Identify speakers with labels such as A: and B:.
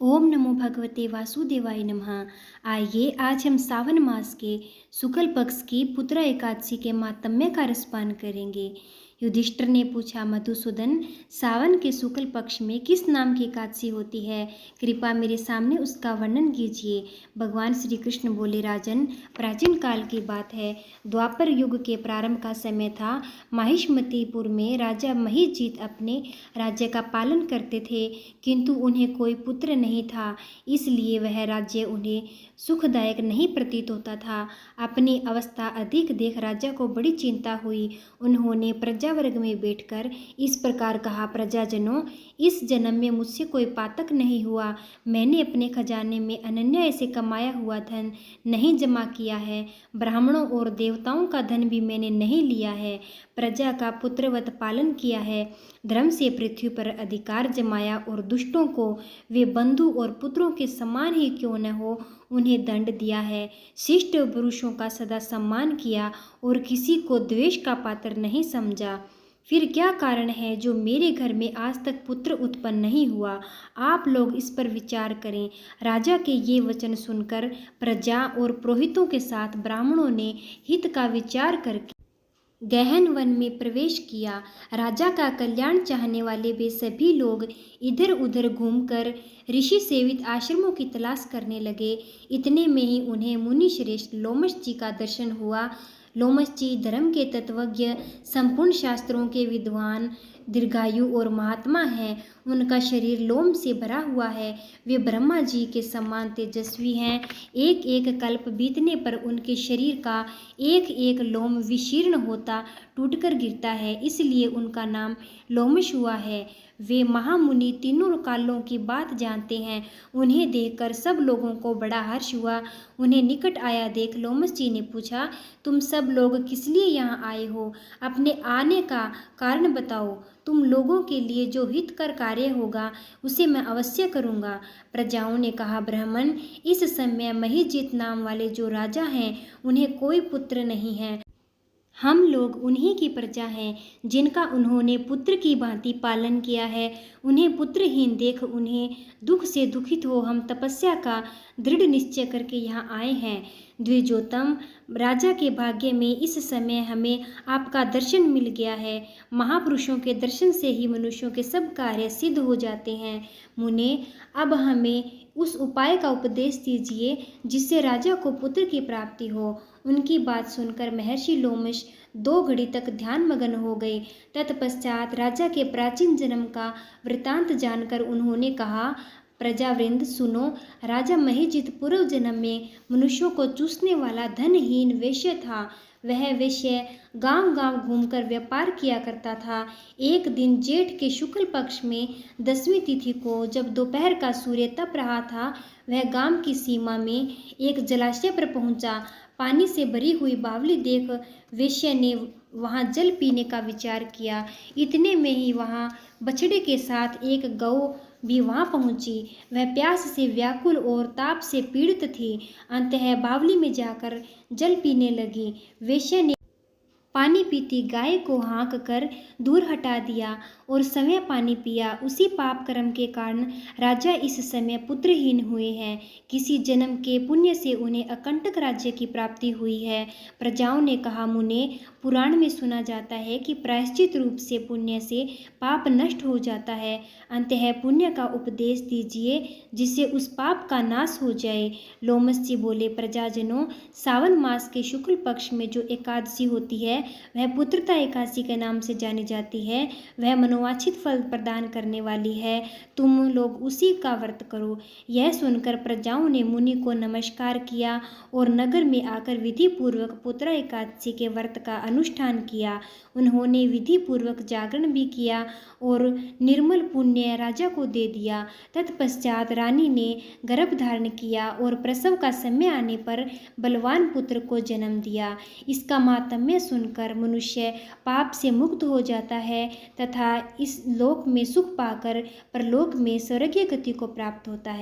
A: ओम नमो भगवते वासुदेवाय नमः। आइए आज हम सावन मास के शुक्ल पक्ष की पुत्र एकादशी के मातम्य का रसपान करेंगे। युधिष्ठिर ने पूछा, मधुसूदन, सावन के शुक्ल पक्ष में किस नाम की एकादशी होती है? कृपा मेरे सामने उसका वर्णन कीजिए। भगवान श्री कृष्ण बोले, राजन, प्राचीन काल की बात है। द्वापर युग के प्रारंभ का समय था। माहिष्मतीपुर में राजा महिजीत अपने राज्य का पालन करते थे, किंतु उन्हें कोई पुत्र नहीं था, इसलिए वह राज्य उन्हें सुखदायक नहीं प्रतीत होता था। अपनी अवस्था अधिक देख राजा को बड़ी चिंता हुई। उन्होंने प्रजावर्ग में बैठकर इस प्रकार कहा, प्रजाजनों, इस जन्म में मुझसे कोई पातक नहीं हुआ। मैंने अपने खजाने में अनन्या से कमाया हुआ धन नहीं जमा किया है। ब्राह्मणों और देवताओं का धन भी मैंने नहीं लिया है। प्रजा का पुत्रवत पालन किया है, धर्म से पृथ्वी पर अधिकार जमाया और दुष्टों को वे बंधु और पुत्रों के समान ही क्यों न हो उन्हें दंड दिया है। शिष्ट पुरुषों का सदा सम्मान किया और किसी को द्वेष का पात्र नहीं समझा। फिर क्या कारण है जो मेरे घर में आज तक पुत्र उत्पन्न नहीं हुआ? आप लोग इस पर विचार करें। राजा के ये वचन सुनकर प्रजा और पुरोहितों के साथ ब्राह्मणों ने हित का विचार करके गहन वन में प्रवेश किया। राजा का कल्याण चाहने वाले वे सभी लोग इधर उधर घूमकर ऋषि सेवित आश्रमों की तलाश करने लगे। इतने में ही उन्हें मुनि श्रेष्ठ लोमश जी का दर्शन हुआ। लोमश जी धर्म के तत्वज्ञ, संपूर्ण शास्त्रों के विद्वान, दीर्घायु और महात्मा हैं। उनका शरीर लोम से भरा हुआ है। वे ब्रह्मा जी के समान तेजस्वी हैं। एक एक कल्प बीतने पर उनके शरीर का एक एक लोम विशीर्ण होता टूटकर गिरता है, इसलिए उनका नाम लोमश हुआ है। वे महामुनि तीनों कालों की बात जानते हैं। उन्हें देखकर सब लोगों को बड़ा हर्ष हुआ। उन्हें निकट आया देख लोमश जी ने पूछा, तुम सब लोग किस लिए यहाँ आए हो? अपने आने का कारण बताओ। तुम लोगों के लिए जो हितकर कार्य होगा उसे मैं अवश्य करूँगा। प्रजाओं ने कहा, ब्राह्मण, इस समय महिजीत नाम वाले जो राजा हैं उन्हें कोई पुत्र नहीं है। हम लोग उन्हीं की प्रजा हैं जिनका उन्होंने पुत्र की भांति पालन किया है। उन्हें पुत्रहीन देख उन्हें दुख से दुखित हो हम तपस्या का दृढ़ निश्चय करके यहाँ आए हैं। द्विजोतम, राजा के भाग्य में इस समय हमें आपका दर्शन मिल गया है। महापुरुषों के दर्शन से ही मनुष्यों के सब कार्य सिद्ध हो जाते हैं। मुने, अब हमें उस उपाय का उपदेश दीजिए जिससे राजा को पुत्र की प्राप्ति हो। उनकी बात सुनकर महर्षि लोमश 2 घड़ी तक ध्यान मग्न हो गए। तत्पश्चात राजा के प्राचीन जन्म का वृतांत जानकर उन्होंने कहा, प्रजावृंद सुनो। राजा महिजीत पूर्व जन्म में मनुष्यों को चूसने वाला धनहीन वेश्य था। वह वेश्य गांव गांव घूमकर व्यापार किया करता था। एक दिन जेठ के शुक्ल पक्ष में 10वीं तिथि को जब दोपहर का सूर्य तप रहा था, वह गांव की सीमा में एक जलाशय पर पहुंचा। पानी से भरी हुई बावली देख वेश्या ने वहां जल पीने का विचार किया। इतने में ही वहां बछड़े के साथ एक गौ भी वहां पहुंची। वह प्यास से व्याकुल और ताप से पीड़ित थी। अंततः बावली में जाकर जल पीने लगी। वेश्या ने पानी पीती गाय को हाँक कर दूर हटा दिया और समय पानी पिया। उसी पाप कर्म के कारण राजा इस समय पुत्रहीन हुए हैं। किसी जन्म के पुण्य से उन्हें अकंटक राज्य की प्राप्ति हुई है। प्रजाओं ने कहा, मुने, पुराण में सुना जाता है कि प्रायश्चित रूप से पुण्य से पाप नष्ट हो जाता है। अंततः पुण्य का उपदेश दीजिए जिससे उस पाप का नाश हो जाए। लोमश जी बोले, प्रजाजनों, सावन मास के शुक्ल पक्ष में जो एकादशी होती है वह पुत्रता एकादशी के नाम से जानी जाती है। वह मनोवांछित फल प्रदान करने वाली है। तुम लोग उसी का व्रत करो। यह सुनकर प्रजाओं ने मुनि को नमस्कार किया और नगर में आकर विधि पूर्वक पुत्र एकादशी के व्रत का अनुष्ठान किया। उन्होंने विधि पूर्वक जागरण भी किया और निर्मल पुण्य राजा को दे दिया। तत्पश्चात रानी ने गर्भ धारण किया और प्रसव का समय आने पर बलवान पुत्र को जन्म दिया। इसका मातम्य सुनकर मनुष्य पाप से मुक्त हो जाता है तथा इस लोक में सुख पाकर परलोक में स्वर्गीय गति को प्राप्त होता है।